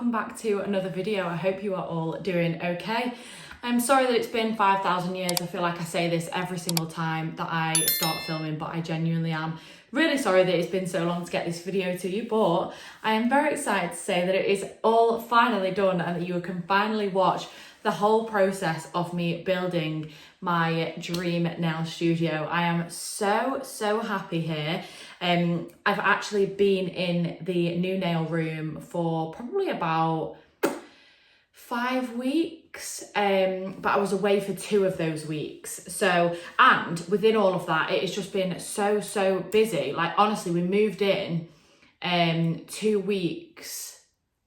welcome back to another video. I hope you are all doing okay. I'm sorry that it's been 5,000 years. I feel like I say this every single time that I start filming, but I genuinely am really sorry that it's been so long to get this video to you, but I am very excited to say that it is all finally done and that you can finally watch the whole process of me building my dream nail studio. I am so happy here. I've actually been in the new nail room for probably about 5 weeks, but I was away for 2 of those weeks. So, and within all of that, it has just been so busy. Like, honestly, we moved in 2 weeks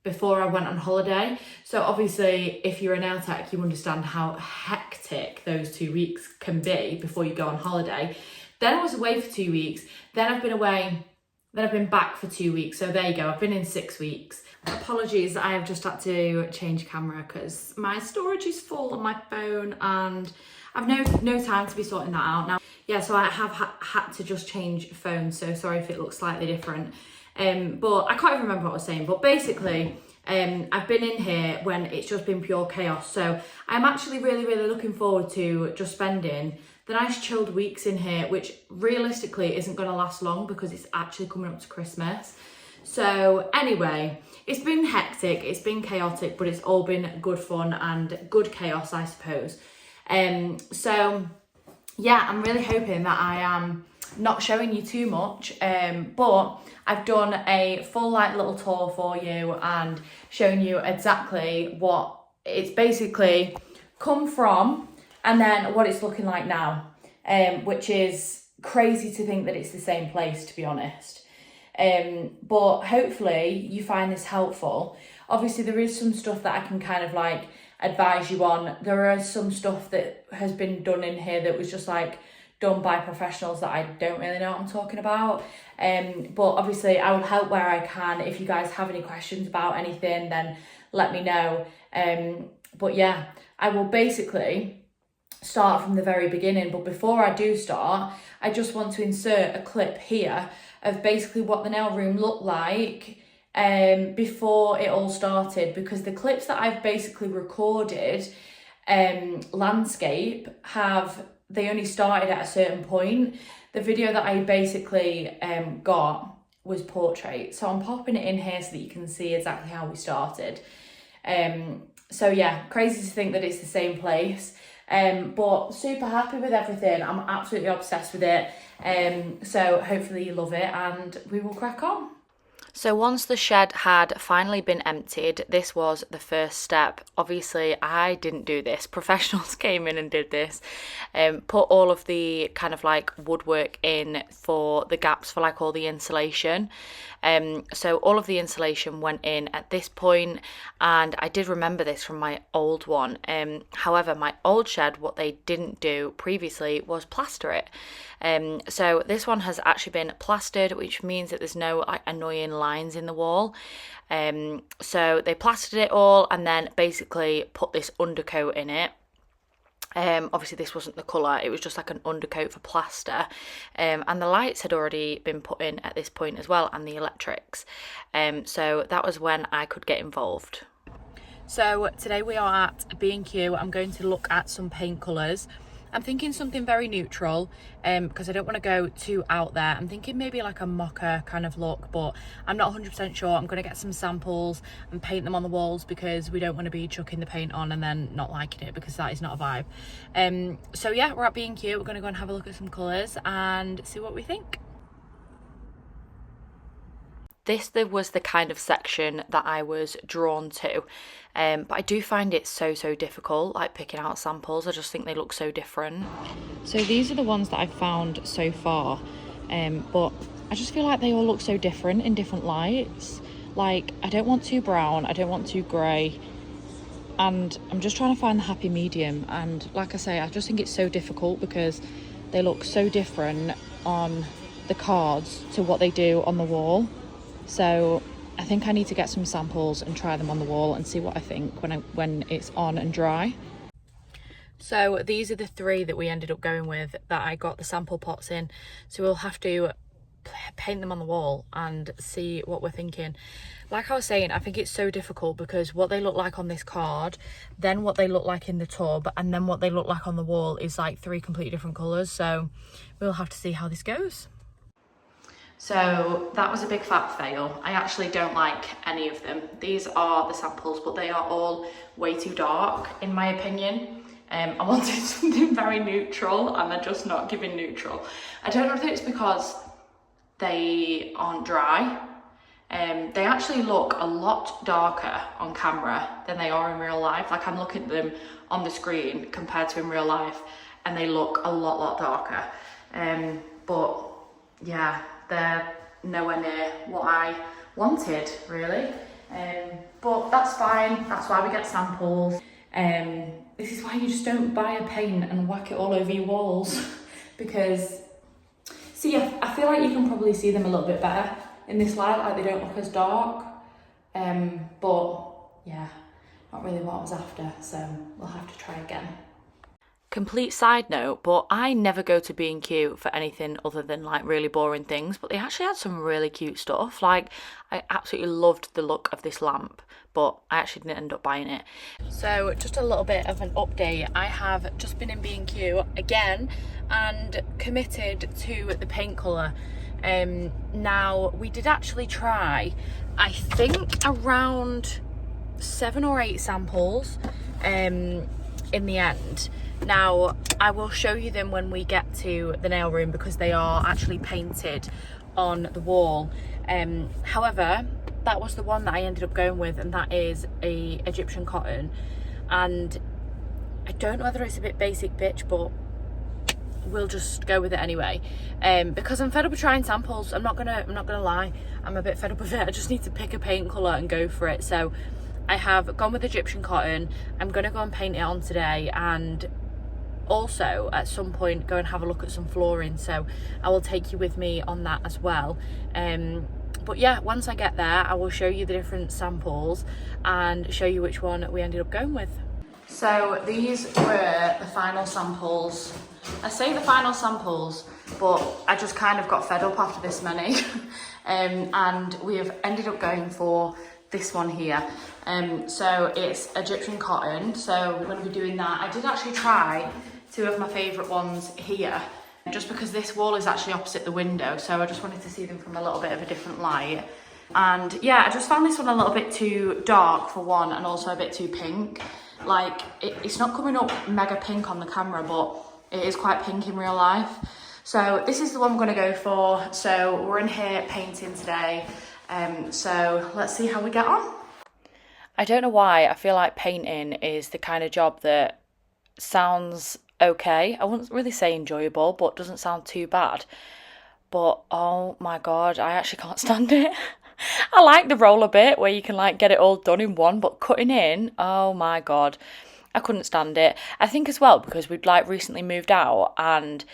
before I went on holiday. So obviously, if you're a nail tech, you understand how hectic those 2 weeks can be before you go on holiday. Then I was away for 2 weeks. Then I've been away. Then I've been back for 2 weeks. So there you go. I've been in 6 weeks. Apologies, I have just had to change camera because my storage is full on my phone and I've no time to be sorting that out now. Yeah, so I have had to just change phones. So sorry if it looks slightly different. But I can't even remember what I was saying. But basically, I've been in here when it's just been pure chaos. So I'm actually really looking forward to just spending the nice chilled weeks in here, which realistically isn't going to last long because it's actually coming up to Christmas. So anyway, it's been hectic, it's been chaotic, but it's all been good fun and good chaos, I suppose. So yeah, I'm really hoping that I am not showing you too much, but I've done a full little tour for you and showing you exactly what it's basically come from and then what it's looking like now, which is crazy to think that it's the same place, to be honest. But hopefully you find this helpful. Obviously there is some stuff that I can kind of like advise you on. There is some stuff that has been done in here that was just like done by professionals that I don't really know what I'm talking about. But obviously I will help where I can. If you guys have any questions about anything, then let me know. But yeah, I will basically start from the very beginning. But before I do start, I just want to insert a clip here of basically what the nail room looked like before it all started, because the clips that I've basically recorded landscape they only started at a certain point. The video that I basically got was portrait, so I'm popping it in here so that you can see exactly how we started. So yeah, crazy to think that it's the same place, but super happy with everything. I'm absolutely obsessed with it. So hopefully you love it and we will crack on. So once the shed had finally been emptied, this was the first step. Obviously, I didn't do this. Professionals came in and did this. Put all of the kind of like woodwork in for the gaps for like all the insulation. So all of the insulation went in at this point, and I did remember this from my old one. However, my old shed, what they didn't do previously was plaster it. So this one has actually been plastered, which means that there's no like annoying lines in the wall. So they plastered it all and then basically put this undercoat in it. Obviously this wasn't the colour, it was just like an undercoat for plaster, and the lights had already been put in at this point as well, and the electrics. So that was when I could get involved. So today we are at B&Q. I'm going to look at some paint colours. I'm thinking something very neutral, because I don't want to go too out there. I'm thinking maybe like a mocha kind of look, but I'm not 100% sure. I'm going to get some samples and paint them on the walls because we don't want to be chucking the paint on and then not liking it, because that is not a vibe. So yeah, we're at B&Q. We're going to go and have a look at some colours and see what we think. This was the kind of section that I was drawn to, but I do find it so difficult, like picking out samples. I just think they look so different. So these are the ones that I've found so far, but I just feel like they all look so different in different lights. Like, I don't want too brown, I don't want too grey, and I'm just trying to find the happy medium. And like I say, I just think it's so difficult because they look so different on the cards to what they do on the wall. So I think I need to get some samples and try them on the wall and see what I think when it's on and dry. So these are the 3 that we ended up going with, that I got the sample pots in. So we'll have to paint them on the wall and see what we're thinking. Like I was saying, I think it's so difficult because what they look like on this card, then what they look like in the tub, and then what they look like on the wall is like 3 completely different colours. So we'll have to see how this goes. So that was a big fat fail. I actually don't like any of them. These are the samples, but they are all way too dark in my opinion. I wanted something very neutral and they're just not giving neutral. I don't know if it's because they aren't dry. They actually look a lot darker on camera than they are in real life. Like I'm looking at them on the screen compared to in real life and they look a lot darker. But yeah, they're nowhere near what I wanted really. But that's fine, that's why we get samples. This is why you just don't buy a paint and whack it all over your walls because, see, I feel like you can probably see them a little bit better in this light, like they don't look as dark. But yeah, not really what I was after, so we'll have to try again. Complete side note, but I never go to B&Q for anything other than like really boring things, but they actually had some really cute stuff. Like I absolutely loved the look of this lamp, but I actually didn't end up buying it. So just a little bit of an update. I have just been in B&Q again and committed to the paint colour. Now we did actually try, I think around 7 or 8 samples in the end. Now I will show you them when we get to the nail room because they are actually painted on the wall. However, that was the one that I ended up going with, and that is a Egyptian cotton, and I don't know whether it's a bit basic bitch, but we'll just go with it anyway. Because I'm fed up of trying samples. I'm not gonna lie, I'm a bit fed up of it. I just need to pick a paint colour and go for it. So I have gone with Egyptian cotton. I'm gonna go and paint it on today, and also at some point go and have a look at some flooring, so I will take you with me on that as well. But yeah, once I get there I will show you the different samples and show you which one we ended up going with. So these were the final samples. I say the final samples, but I just kind of got fed up after this many. And we have ended up going for this one here. So it's Egyptian cotton, so we're going to be doing that. I did actually try 2 of my favourite ones here, just because this wall is actually opposite the window, so I just wanted to see them from a little bit of a different light. And yeah, I just found this one a little bit too dark for one, and also a bit too pink. Like it's not coming up mega pink on the camera, but it is quite pink in real life. So this is the one we're going to go for. So we're in here painting today. So let's see how we get on. I don't know why I feel like painting is the kind of job that sounds okay. I wouldn't really say enjoyable, but doesn't sound too bad. But oh my god, I actually can't stand it. I like the roller bit where you can like get it all done in one, but cutting in, oh my god, I couldn't stand it. I think as well because we'd like recently moved out and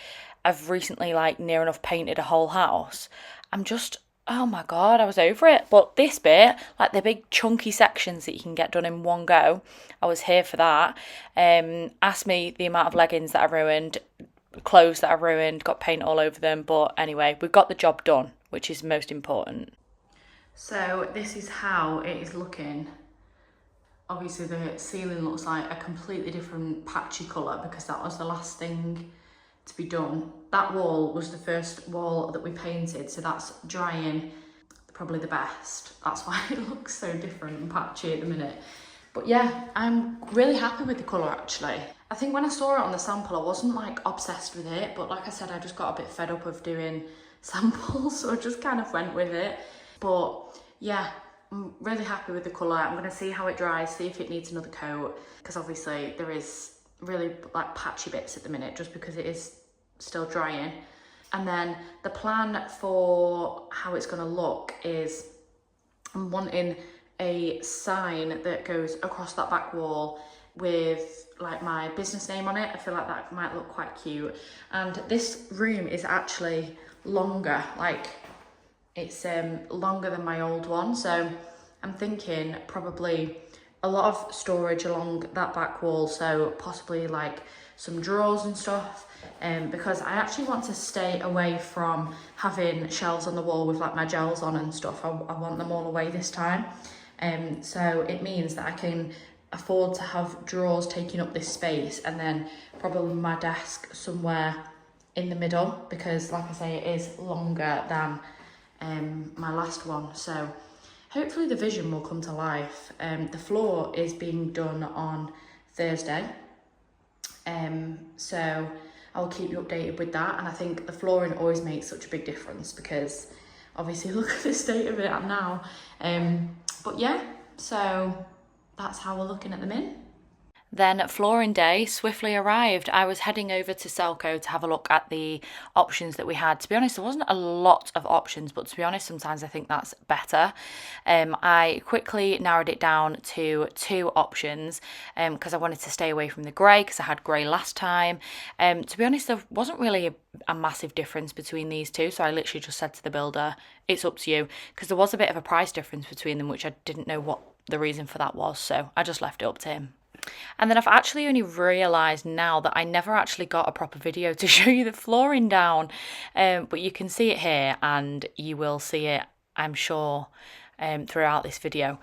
I've recently like near enough painted a whole house. I'm just, oh my god, I was over it. But this bit, like the big chunky sections that you can get done in one go, I was here for that. Ask me the amount of leggings that I ruined, clothes that I ruined, got paint all over them. But anyway, we got the job done, which is most important. So this is how it is looking. Obviously the ceiling looks like a completely different patchy colour because that was the last thing to be done. That wall was the first wall that we painted, so that's drying probably the best. That's why it looks so different and patchy at the minute. But yeah, I'm really happy with the colour actually. I think when I saw it on the sample I wasn't like obsessed with it, but like I said, I just got a bit fed up of doing samples, so I just kind of went with it. But yeah, I'm really happy with the colour. I'm going to see how it dries, see if it needs another coat, because obviously there is really like patchy bits at the minute just because it is still drying. And then the plan for how it's going to look is I'm wanting a sign that goes across that back wall with like my business name on it. I feel like that might look quite cute. And this room is actually longer, like it's longer than my old one, so I'm thinking probably a lot of storage along that back wall, so possibly like some drawers and stuff, because I actually want to stay away from having shelves on the wall with like my gels on and stuff. I want them all away this time. So it means that I can afford to have drawers taking up this space, and then probably my desk somewhere in the middle, because like I say, it is longer than my last one. So hopefully the vision will come to life. The floor is being done on Thursday, so I'll keep you updated with that. And I think the flooring always makes such a big difference, because obviously look at the state of it now. But yeah, so that's how we're looking at the minute. Then flooring day swiftly arrived. I was heading over to Selco to have a look at the options that we had. To be honest, there wasn't a lot of options, but to be honest, sometimes I think that's better. I quickly narrowed it down to 2 options, because I wanted to stay away from the grey, because I had grey last time. To be honest, there wasn't really a massive difference between these 2, so I literally just said to the builder, it's up to you, because there was a bit of a price difference between them, which I didn't know what the reason for that was, so I just left it up to him. And then I've actually only realised now that I never actually got a proper video to show you the flooring down, but you can see it here, and you will see it, I'm sure, throughout this video.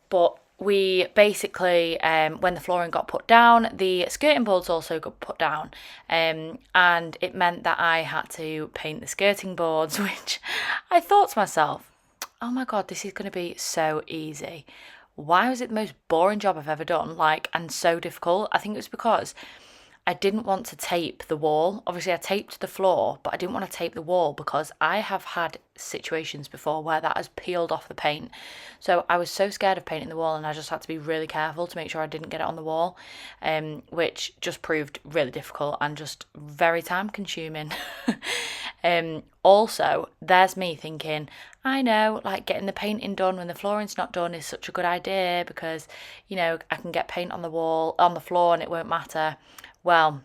But we basically, when the flooring got put down, the skirting boards also got put down, and it meant that I had to paint the skirting boards, which I thought to myself, oh my god, this is going to be so easy. Why was it the most boring job I've ever done, and so difficult? I think it was because I didn't want to tape the wall. Obviously, I taped the floor, but I didn't want to tape the wall because I have had situations before where that has peeled off the paint. So I was so scared of painting the wall, and I just had to be really careful to make sure I didn't get it on the wall, which just proved really difficult and just very time consuming. Also, there's me thinking, I know, getting the painting done when the flooring's not done is such a good idea, because, I can get paint on the wall, on the floor, and it won't matter. Well,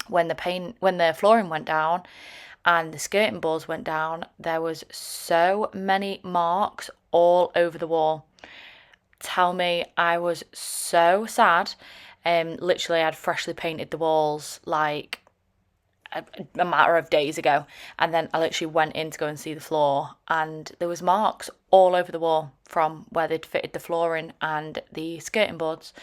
when the flooring went down and the skirting boards went down, there was so many marks all over the wall. Tell me, I was so sad. Literally, I'd freshly painted the walls a matter of days ago, and then I literally went in to go and see the floor, and there was marks all over the wall from where they'd fitted the flooring and the skirting boards.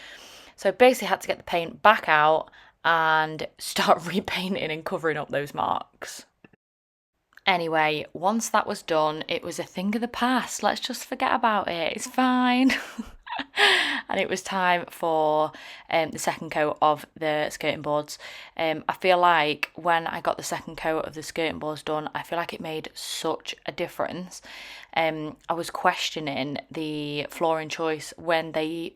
So basically had to get the paint back out and start repainting and covering up those marks. Anyway, once that was done, it was a thing of the past. Let's just forget about it. It's fine. And it was time for the second coat of the skirting boards. I feel like when I got the second coat of the skirting boards done, I feel like it made such a difference. I was questioning the flooring choice when the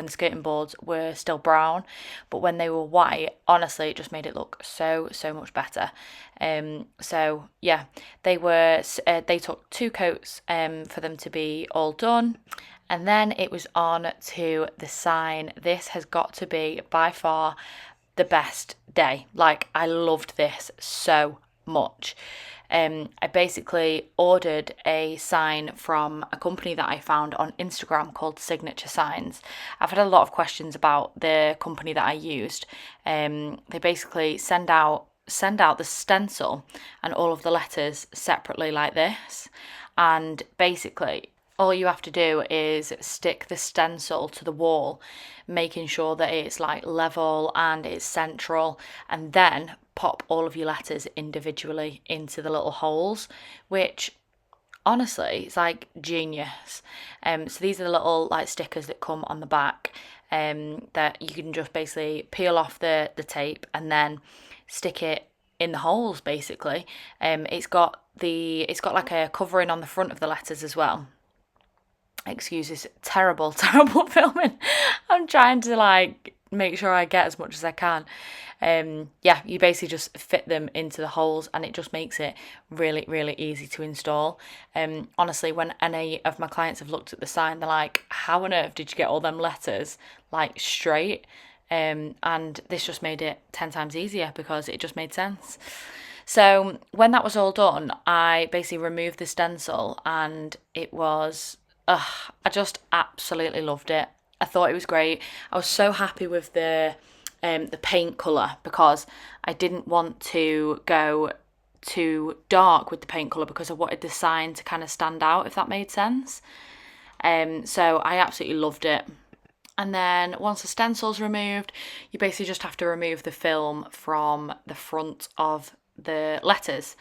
skirting boards were still brown, but when they were white, honestly, it just made it look so much better. So yeah, they took 2 coats for them to be all done. And then it was on to the sign. This has got to be by far the best day. I loved this so much. I basically ordered a sign from a company that I found on Instagram called Signature Signs. I've had a lot of questions about the company that I used. They basically send out the stencil and all of the letters separately like this. And basically, all you have to do is stick the stencil to the wall, making sure that it's level and it's central, and then pop all of your letters individually into the little holes, which honestly is genius. So these are the little stickers that come on the back, that you can just basically peel off the tape and then stick it in the holes basically. It's got a covering on the front of the letters as well. Excuse this terrible filming. I'm trying to make sure I get as much as I can. You basically just fit them into the holes, and it just makes it really easy to install. Honestly, when any of my clients have looked at the sign, they're like, how on earth did you get all them letters straight? And this just made it 10 times easier because it just made sense. So when that was all done, I basically removed the stencil, and it was I just absolutely loved it. I thought it was great. I was so happy with the the paint colour, because I didn't want to go too dark with the paint colour because I wanted the sign to kind of stand out, if that made sense. So I absolutely loved it. And then once the stencil's removed, you basically just have to remove the film from the front of the letters.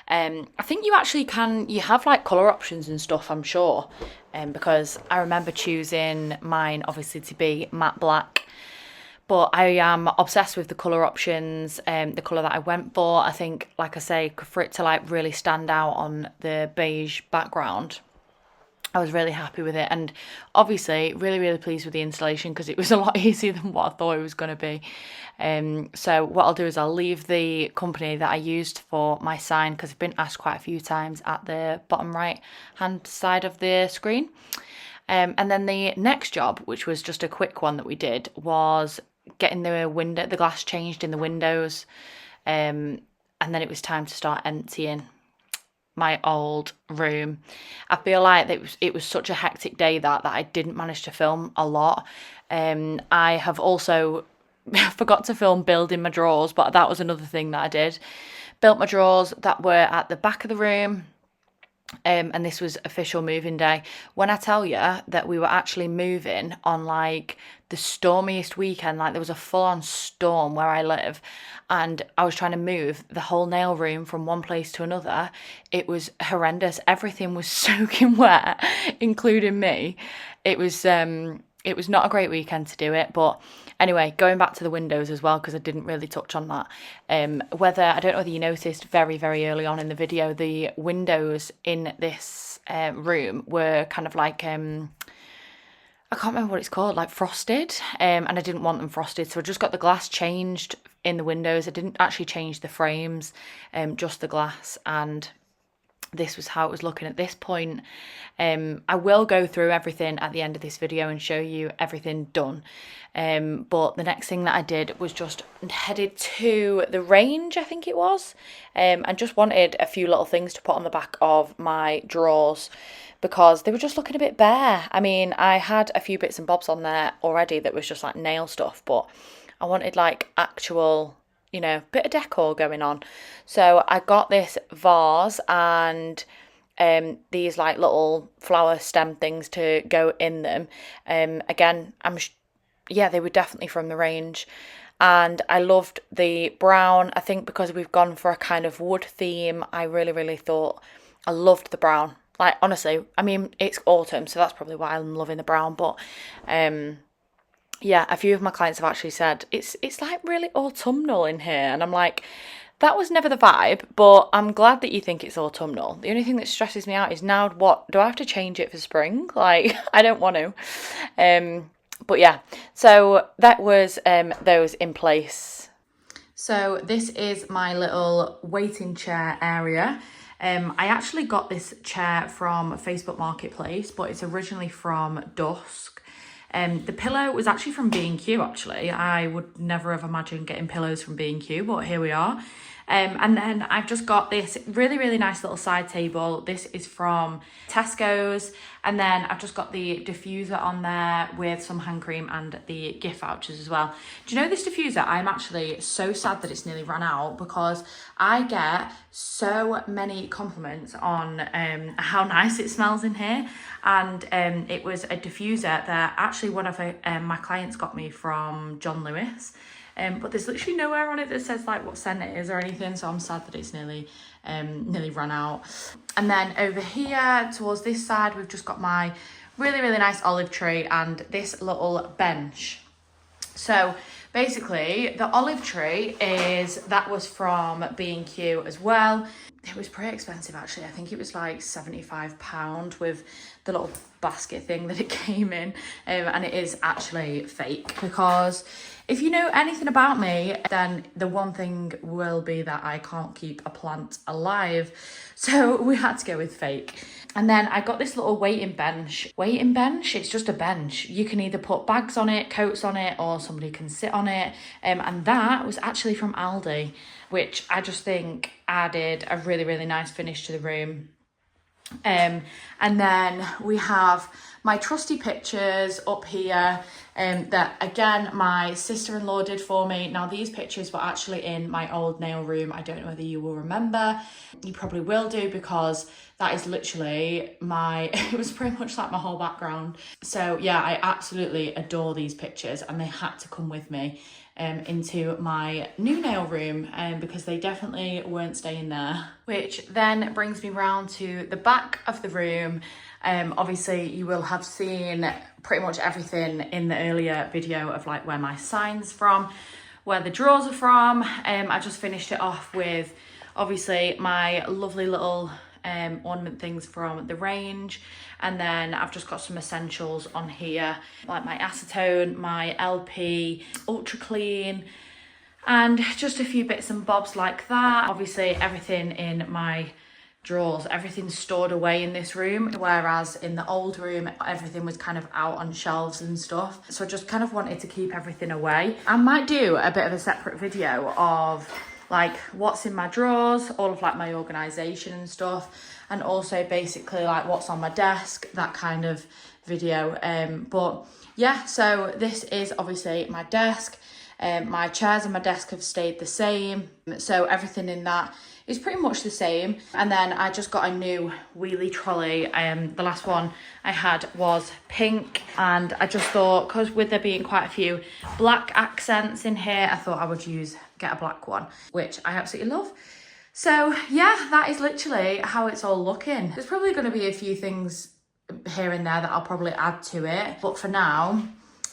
I think you actually you have like colour options and stuff, I'm sure, because I remember choosing mine obviously to be matte black. But I am obsessed with the colour options, the colour that I went for. I think, like I say, for it to like really stand out on the beige background, I was really happy with it. And obviously really, really pleased with the installation because it was a lot easier than what I thought it was going to be. So what I'll do is I'll leave the company that I used for my sign, because I've been asked quite a few times, at the bottom right hand side of the screen. And then the next job, which was just a quick one that we did, was getting the glass changed in the windows, and then it was time to start emptying my old room. I feel like it was such a hectic day that I didn't manage to film a lot. I have also forgot to film building my drawers, but that was another thing that I did. Built my drawers that were at the back of the room. And this was official moving day. When I tell you that we were actually moving on like the stormiest weekend, like there was a full-on storm where I live, and I was trying to move the whole nail room from one place to another. It was horrendous. Everything was soaking wet, including me. It was not a great weekend to do it, but anyway, going back to the windows as well, because I didn't really touch on that. I don't know whether you noticed very, very early on in the video, the windows in this room were kind of like, I can't remember what it's called, like frosted, and I didn't want them frosted, so I just got the glass changed in the windows. I didn't actually change the frames, just the glass, and this was how it was looking at this point. I will go through everything at the end of this video and show you everything done. But the next thing that I did was just headed to the range, I think it was, and just wanted a few little things to put on the back of my drawers because they were just looking a bit bare. I mean, I had a few bits and bobs on there already that was just like nail stuff, but I wanted like actual, you know, bit of decor going on. So I got this vase and these like little flower stem things to go in them. Again, they were definitely from the range. And I loved the brown. I think because we've gone for a kind of wood theme, I really, really thought I loved the brown. Like, honestly, I mean, it's autumn, so that's probably why I'm loving the brown. But yeah, a few of my clients have actually said it's like really autumnal in here, and I'm like, that was never the vibe, but I'm glad that you think it's autumnal. The only thing that stresses me out is now, what do I have to change it for spring? Like, I don't want to. But yeah, so that was those in place. So this is my little waiting chair area. I actually got this chair from Facebook Marketplace, but it's originally from Dusk. The pillow was actually from B&Q, actually. I would never have imagined getting pillows from B&Q, but here we are. And then I've just got this really, really nice little side table. This is from Tesco's. And then I've just got the diffuser on there with some hand cream and the gift vouchers as well. Do you know this diffuser? I'm actually so sad that it's nearly run out because I get so many compliments on how nice it smells in here. And it was a diffuser that actually one of my clients got me from John Lewis. But there's literally nowhere on it that says like what scent it is or anything, so I'm sad that it's nearly run out. And then over here towards this side, we've just got my really, really nice olive tree and this little bench. So basically the olive tree that was from B&Q as well. It was pretty expensive actually. I think it was like £75 with the little basket thing that it came in, and it is actually fake, because if you know anything about me, then the one thing will be that I can't keep a plant alive. So we had to go with fake. And then I got this little waiting bench. Waiting bench? It's just a bench. You can either put bags on it, coats on it, or somebody can sit on it. And that was actually from Aldi, which I just think added a really, really nice finish to the room. And then we have my trusty pictures up here that again my sister-in-law did for me. Now these pictures were actually in my old nail room. I don't know whether you will remember. You probably will do, because that is literally it was pretty much like my whole background. So yeah, I absolutely adore these pictures, and they had to come with me into my new nail room because they definitely weren't staying there. Which then brings me round to the back of the room. Obviously you will have seen pretty much everything in the earlier video of like where my sign's from, where the drawers are from. I just finished it off with obviously my lovely little ornament things from the range, and then I've just got some essentials on here like my acetone, my LP, ultra clean, and just a few bits and bobs like that. Obviously everything in my drawers, everything's stored away in this room, whereas in the old room everything was kind of out on shelves and stuff. So I just kind of wanted to keep everything away. I might do a bit of a separate video of like what's in my drawers, all of like my organization and stuff, and also basically like what's on my desk, that kind of video. But yeah, so this is obviously my desk. My chairs and my desk have stayed the same, so everything in that is pretty much the same. And then I just got a new wheelie trolley. The last one I had was pink, and I just thought, because with there being quite a few black accents in here, I thought I would get a black one, which I absolutely love. So yeah, that is literally how it's all looking. There's probably going to be a few things here and there that I'll probably add to it, but for now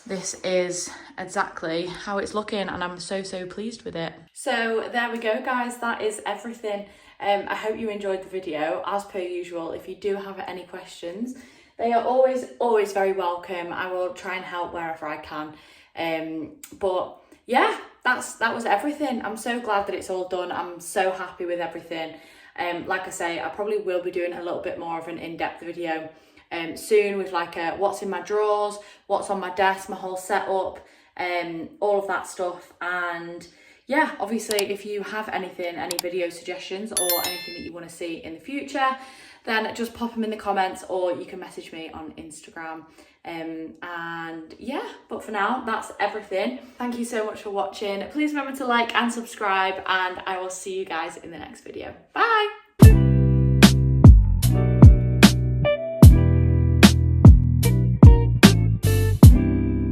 this is exactly how it's looking, and I'm so pleased with it. So there we go, guys, that is everything. I hope you enjoyed the video. As per usual, if you do have any questions, they are always very welcome. I will try and help wherever I can. But yeah, that was everything. I'm so glad that it's all done. I'm so happy with everything. Like I say, I probably will be doing a little bit more of an in-depth video soon with like what's in my drawers, what's on my desk, my whole setup, all of that stuff. And yeah, obviously if you have any video suggestions or anything that you want to see in the future, then just pop them in the comments, or you can message me on Instagram. And yeah, but for now, that's everything. Thank you so much for watching. Please remember to like and subscribe, and I will see you guys in the next video. Bye.